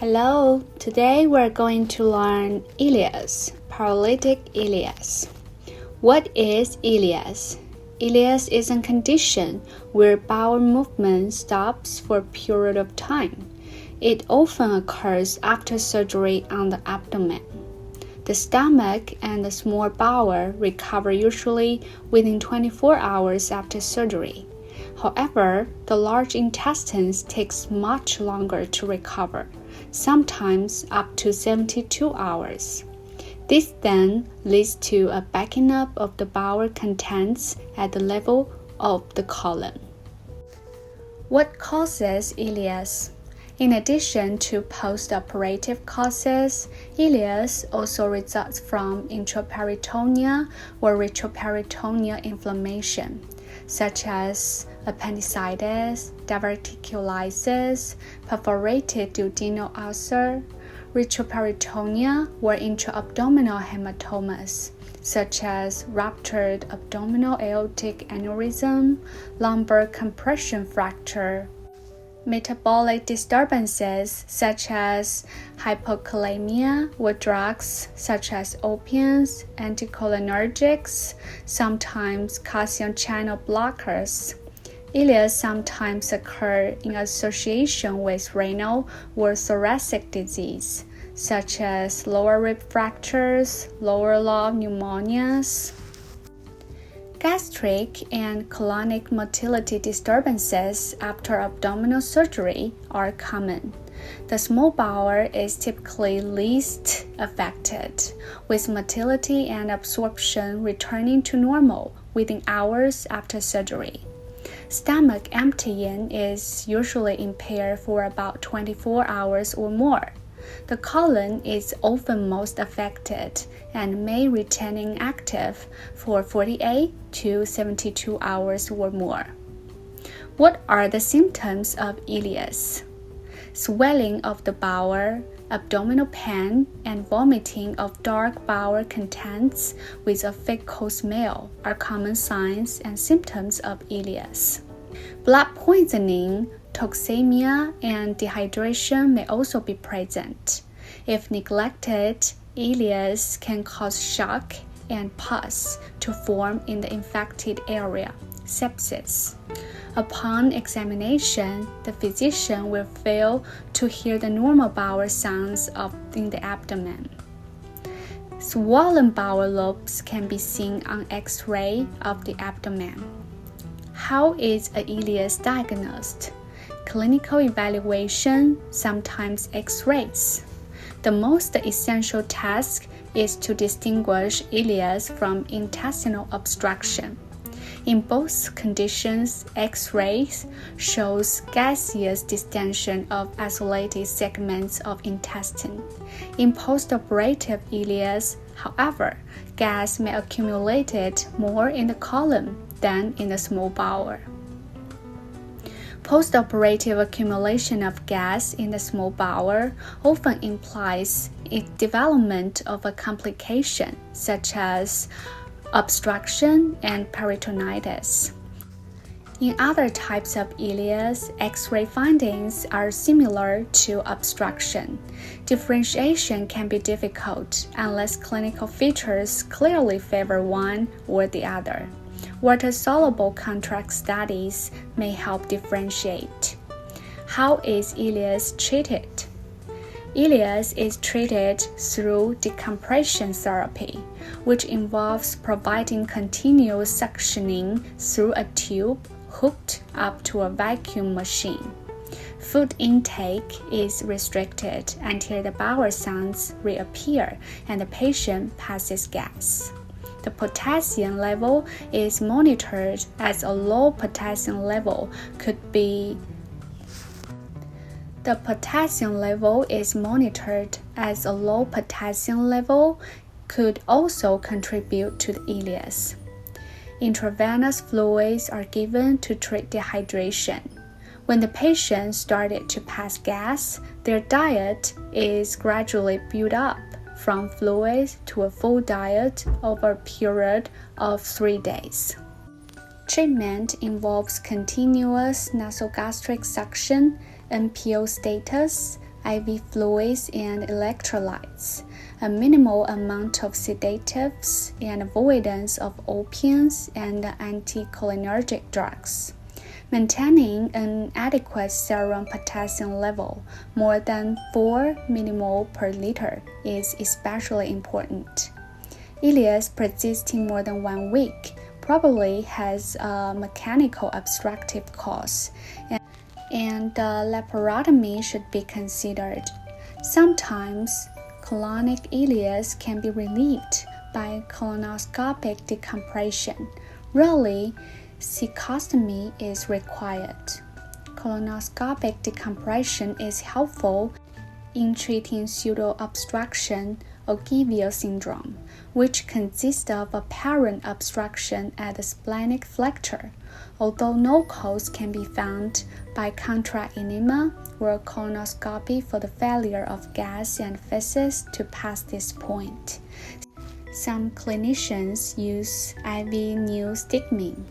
Hello, today we're going to learn Ileus, paralytic Ileus. What is Ileus? Ileus is a condition where bowel movement stops for a period of time. It often occurs after surgery on the abdomen. The stomach and the small bowel recover usually within 24 hours after surgery. However, the large intestines takes much longer to recover, sometimes up to 72 hours. This then leads to a backing up of the bowel contents at the level of the colon. What causes ileus? In addition to post-operative causes, ileus also results from intraperitoneal or retroperitoneal inflammation, such as appendicitis, diverticulitis, perforated duodenal ulcer, retroperitoneal or intra-abdominal hematomas, such as ruptured abdominal aortic aneurysm, lumbar compression fracture, metabolic disturbances such as hypokalemia or drugs such as opiates, anticholinergics, sometimes calcium channel blockers. Ileus sometimes occur in association with renal or thoracic disease, such as lower rib fractures, lower lobe pneumonias. Gastric and colonic motility disturbances after abdominal surgery are common. The small bowel is typically least affected, with motility and absorption returning to normal within hours after surgery. Stomach emptying is usually impaired for about 24 hours or more. The colon is often most affected and may retain inactive for 48 to 72 hours or more. What are the symptoms of ileus? Swelling of the bowel, abdominal pain, and vomiting of dark bowel contents with a fecal smell are common signs and symptoms of ileus. Blood poisoning, toxemia, and dehydration may also be present. If neglected, ileus can cause shock and pus to form in the infected area, sepsis. Upon examination, the physician will fail to hear the normal bowel sounds in the abdomen. Swollen bowel lobes can be seen on X-ray of the abdomen. How is a ileus diagnosed? Clinical evaluation, sometimes X-rays. The most essential task is to distinguish ileus from intestinal obstruction. In both conditions, X-rays shows gaseous distension of isolated segments of intestine. In postoperative ileus, however, gas may accumulate more in the colon than in the small bowel. Postoperative accumulation of gas in the small bowel often implies a development of a complication such as obstruction and peritonitis. In other types of ileus, X-ray findings are similar to obstruction. Differentiation can be difficult unless clinical features clearly favor one or the other. Water-soluble contrast studies may help differentiate. How is ileus treated? Ileus is treated through decompression therapy, which involves providing continuous suctioning through a tube hooked up to a vacuum machine. Food intake is restricted until the bowel sounds reappear and the patient passes gas. The potassium level is monitored as a low potassium level could also contribute to the ileus. Intravenous fluids are given to treat dehydration. When the patient started to pass gas, their diet is gradually built up from fluids to a full diet over a period of 3 days. Treatment involves continuous nasogastric suction, NPO status, IV fluids and electrolytes, a minimal amount of sedatives, and avoidance of opiates and anticholinergic drugs. Maintaining an adequate serum potassium level more than 4 millimole per liter is especially important. Ileus persisting more than 1 week probably has a mechanical obstructive cause, and laparotomy should be considered. Sometimes colonic ileus can be relieved by colonoscopic decompression. Rarely, cecostomy is required. Colonoscopic decompression is helpful in treating pseudo-obstruction Ogilvie syndrome, which consists of apparent obstruction at the splenic flexure, although no cause can be found by contraenema or colonoscopy for the failure of gas and feces to pass this point. Some clinicians use IV neostigmine